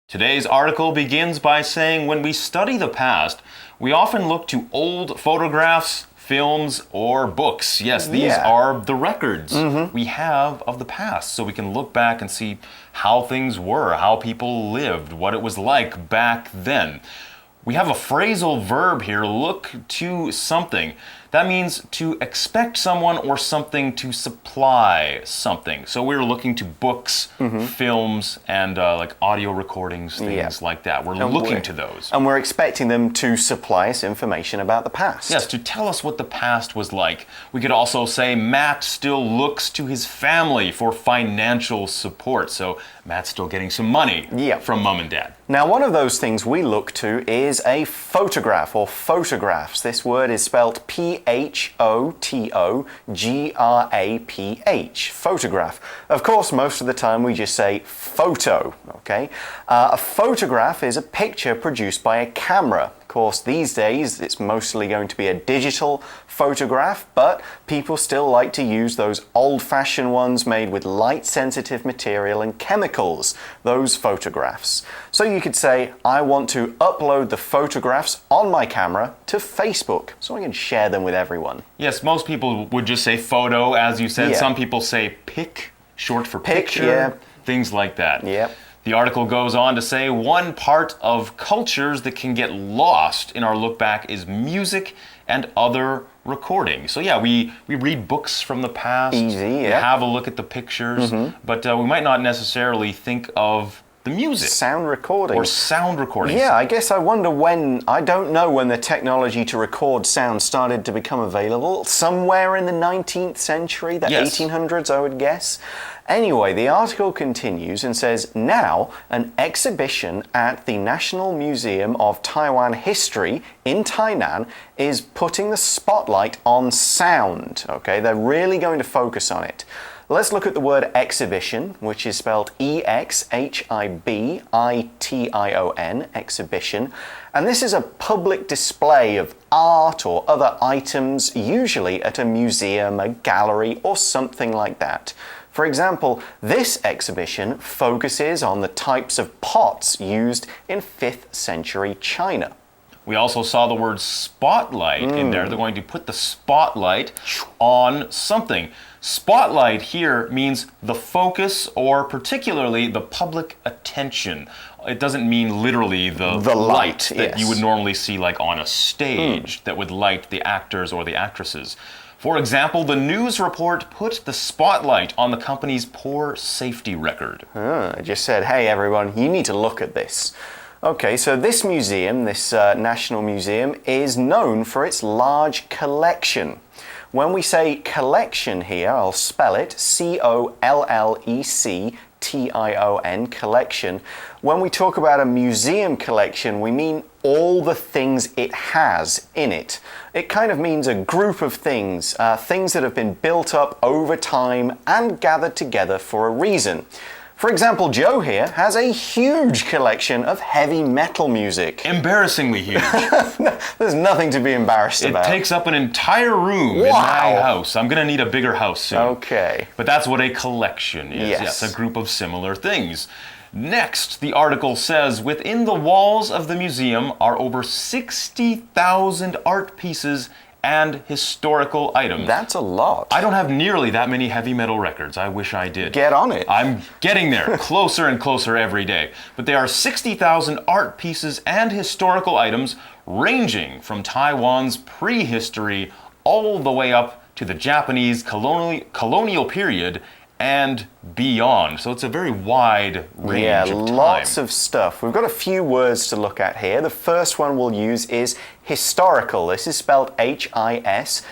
Today's article begins by saying when we study the past, we often look to old photographs, films, or books. Yes, these are the records we have of the past. So we can look back and see how things were, how people lived, what it was like back then. We have a phrasal verb here, look to something. That means to expect someone or something to supply something. So we're looking to books, films, and like audio recordings, things like that. We're looking to those. And we're expecting them to supply us information about the past. Yes, to tell us what the past was like. We could also say Matt still looks to his family for financial support. So Matt's still getting some money from mom and dad. Now, one of those things we look to is a photograph or photographs. This word is spelled P-H-O-T-O-G-R-A-P-H, photograph. Of course, most of the time we just say photo, okay? A photograph is a picture produced by a camera. Of course, these days it's mostly going to be a digital photograph, but people still like to use those old-fashioned ones made with light-sensitive material and chemicals, those photographs. So you could say, I want to upload the photographs on my camera to Facebook so I can share them with everyone. Yes, most people would just say photo, as you said. Some people say pic, short for picture, things like that. The article goes on to say one part of cultures that can get lost in our look back is music and other recording. So we read books from the past, have a look at the pictures, but we might not necessarily think of the music. Sound recording. Or sound recordings. Yeah, I guess I wonder I don't know when the technology to record sound started to become available. Somewhere in the 19th century, the 1800s, I would guess. Anyway, the article continues and says, now an exhibition at the National Museum of Taiwan History in Tainan is putting the spotlight on sound. Okay, they're really going to focus on it. Let's look at the word exhibition, which is spelled E-X-H-I-B-I-T-I-O-N, exhibition. And this is a public display of art or other items, usually at a museum, a gallery, or something like that. For example, this exhibition focuses on the types of pots used in 5th century China. We also saw the word spotlight in there. They're going to put the spotlight on something. Spotlight here means the focus or particularly the public attention. It doesn't mean literally the light that you would normally see like on a stage that would light the actors or the actresses. For example, the news report put the spotlight on the company's poor safety record. It just said, hey everyone, you need to look at this. Okay, so this museum, this National Museum, is known for its large collection. When we say collection here, I'll spell it C-O-L-L-E-C-T-I-O-N, collection. When we talk about a museum collection, we mean all the things it has in it. It kind of means a group of things, things that have been built up over time and gathered together for a reason. For example, Joe here has a huge collection of heavy metal music. Embarrassingly huge. There's nothing to be embarrassed about. It takes up an entire room in my house. I'm going to need a bigger house soon. Okay. But that's what a collection is. Yes, a group of similar things. Next, the article says, within the walls of the museum are over 60,000 art pieces and historical items. That's a lot. I don't have nearly that many heavy metal records. I wish I did. Get on it. I'm getting there, closer and closer every day. But there are 60,000 art pieces and historical items ranging from Taiwan's prehistory all the way up to the Japanese colonial period and beyond. So it's a very wide range of time. Lots of stuff. We've got a few words to look at here. The first one we'll use is historical. This is spelled H-I-S-T-O-R-I-C-A-L.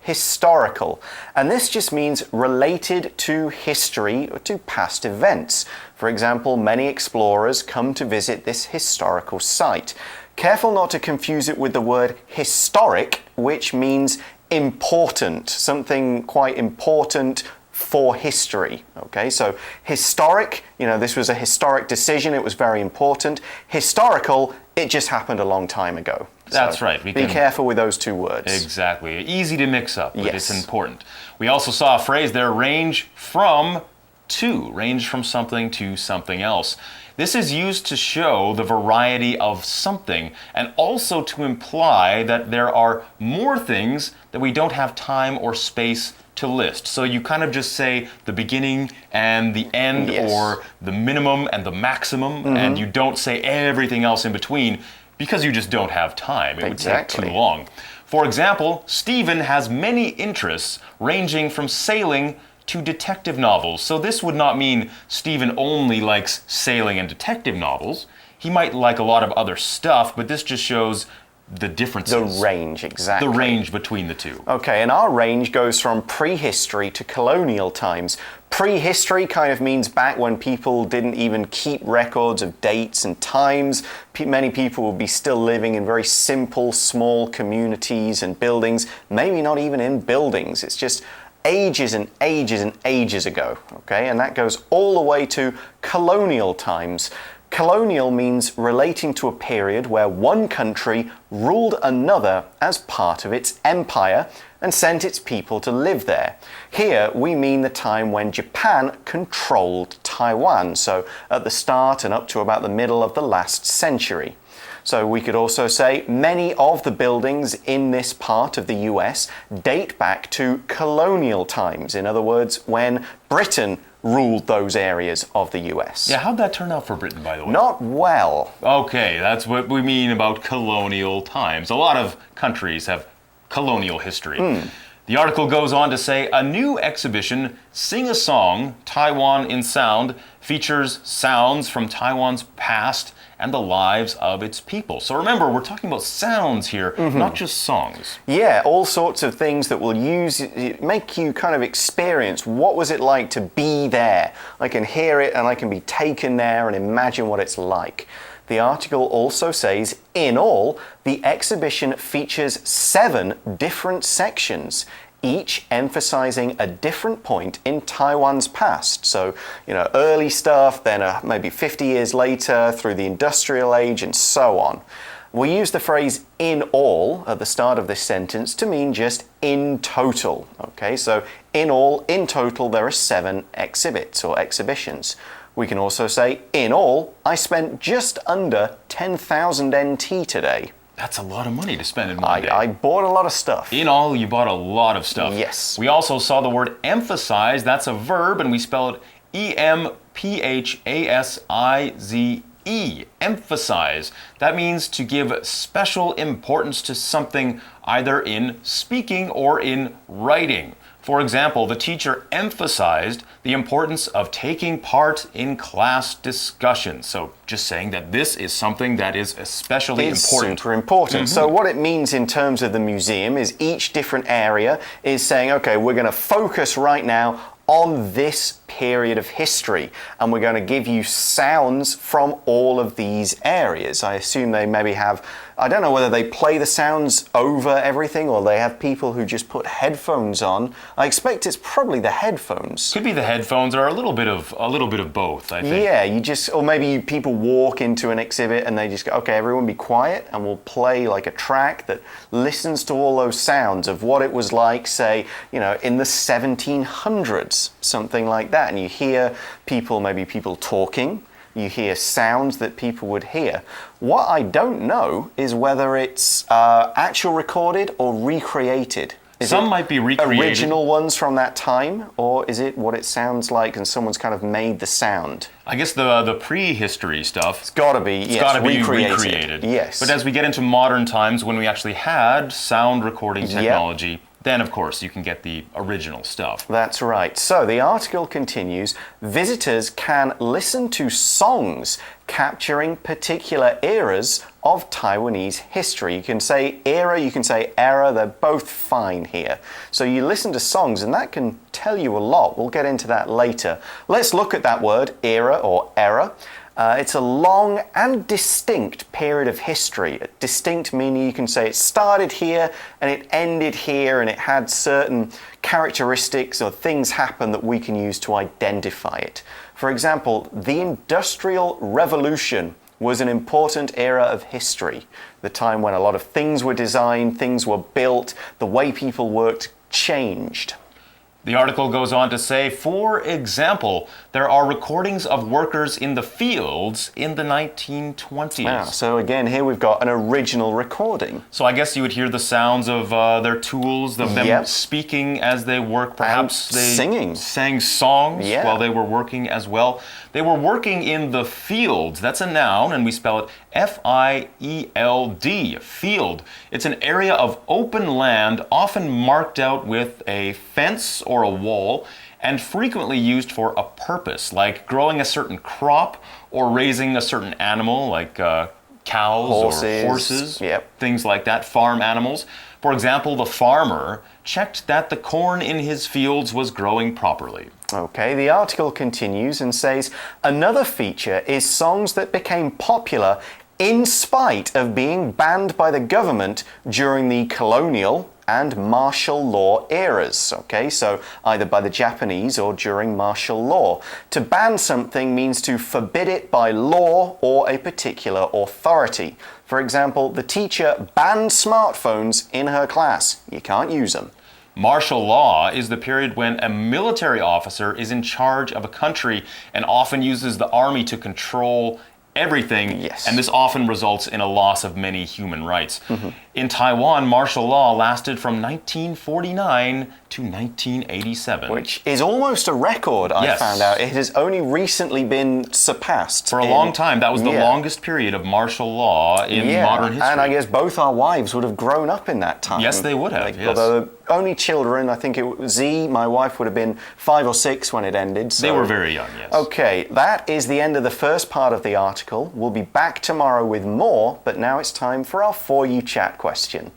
Historical. And this just means related to history or to past events. For example, many explorers come to visit this historical site. Careful not to confuse it with the word historic, which means important, something quite important for history. Okay, so historic, this was a historic decision, it was very important. Historical, it just happened a long time ago. That's right. Be careful with those two words. Exactly. Easy to mix up, but it's important. We also saw a phrase there, range from to, range from something to something else. This is used to show the variety of something and also to imply that there are more things that we don't have time or space to list. So you kind of just say the beginning and the end, or the minimum and the maximum, and you don't say everything else in between because you just don't have time. It would take too long. For example, Stephen has many interests ranging from sailing to detective novels. So this would not mean Stephen only likes sailing and detective novels. He might like a lot of other stuff, but this just shows the differences. The range, exactly. The range between the two. Okay, and our range goes from prehistory to colonial times. Prehistory kind of means back when people didn't even keep records of dates and times. Many people would be still living in very simple, small communities and buildings, maybe not even in buildings. It's just ages and ages and ages ago, okay? And that goes all the way to colonial times. Colonial means relating to a period where one country ruled another as part of its empire and sent its people to live there. Here we mean the time when Japan controlled Taiwan, so at the start and up to about the middle of the last century. So we could also say many of the buildings in this part of the US date back to colonial times. In other words, when Britain ruled those areas of the US. Yeah, how'd that turn out for Britain, by the way? Not well. Okay, that's what we mean about colonial times. A lot of countries have colonial history. The article goes on to say, a new exhibition, Sing a Song, Taiwan in Sound, features sounds from Taiwan's past and the lives of its people. So remember, we're talking about sounds here, not just songs. Yeah, all sorts of things that will make you kind of experience what was it like to be there. I can hear it and I can be taken there and imagine what it's like. The article also says, in all, the exhibition features 7 different sections, each emphasizing a different point in Taiwan's past. So, early stuff, then maybe 50 years later, through the industrial age, and so on. We use the phrase in all at the start of this sentence to mean just in total. Okay, so in all, in total, there are 7 exhibits or exhibitions. We can also say, in all, I spent just under 10,000 NT today. That's a lot of money to spend in one day. I bought a lot of stuff. In all, you bought a lot of stuff. Yes. We also saw the word emphasize. That's a verb, and we spell it E-M-P-H-A-S-I-Z-E. Emphasize. That means to give special importance to something either in speaking or in writing. For example, the teacher emphasized the importance of taking part in class discussions. So just saying that this is something that is especially important. Super important. So what it means in terms of the museum is each different area is saying, okay, we're going to focus right now on this period of history, and we're going to give you sounds from all of these areas. I assume they maybe have, I don't know whether they play the sounds over everything or they have people who just put headphones on. I expect it's probably the headphones. Could be the headphones or a little bit of both, I think. Yeah, or maybe people walk into an exhibit and they just go, okay, everyone be quiet, and we'll play like a track that listens to all those sounds of what it was like, say, in the 1700s, something like that. And you hear maybe people talking, you hear sounds that people would hear. What I don't know is whether it's actual recorded or recreated. Some might be recreated. Original ones from that time, or is it what it sounds like and someone's kind of made the sound? I guess the prehistory stuff. It's got to be, yes, got to be recreated. Yes. But as we get into modern times, when we actually had sound recording technology, then of course you can get the original stuff. That's right. So the article continues, visitors can listen to songs capturing particular eras of Taiwanese history. You can say era, you can say era, they're both fine here. So you listen to songs and that can tell you a lot. We'll get into that later. Let's look at that word, era or era. It's a long and distinct period of history. Distinct meaning you can say it started here and it ended here and it had certain characteristics or things happen that we can use to identify it. For example, the Industrial Revolution was an important era of history. The time when a lot of things were designed, things were built, the way people worked changed. The article goes on to say, for example, there are recordings of workers in the fields in the 1920s. Wow, so again, here we've got an original recording. So I guess you would hear the sounds of their tools, of them speaking as they work. Perhaps they sang songs while they were working as well. They were working in the fields. That's a noun, and we spell it F-I-E-L-D, field. It's an area of open land, often marked out with a fence or a wall, and frequently used for a purpose, like growing a certain crop or raising a certain animal, like cows or horses, things like that, farm animals. For example, the farmer checked that the corn in his fields was growing properly. Okay, the article continues and says, another feature is songs that became popular in spite of being banned by the government during the colonial and martial law eras. Okay, so either by the Japanese or during martial law. To ban something means to forbid it by law or a particular authority. For example, the teacher banned smartphones in her class. You can't use them. Martial law is the period when a military officer is in charge of a country and often uses the army to control everything, and this often results in a loss of many human rights. In Taiwan, martial law lasted from 1949 to 1987. Which is almost a record, I found out. It has only recently been surpassed. For a long time, that was the longest period of martial law in modern history. And I guess both our wives would have grown up in that time. Yes, they would have, Although only children, I think it was Z, my wife, would have been 5 or 6 when it ended. So. They were very young, yes. Okay, that is the end of the first part of the article. We'll be back tomorrow with more, but now it's time for our For You Chat question.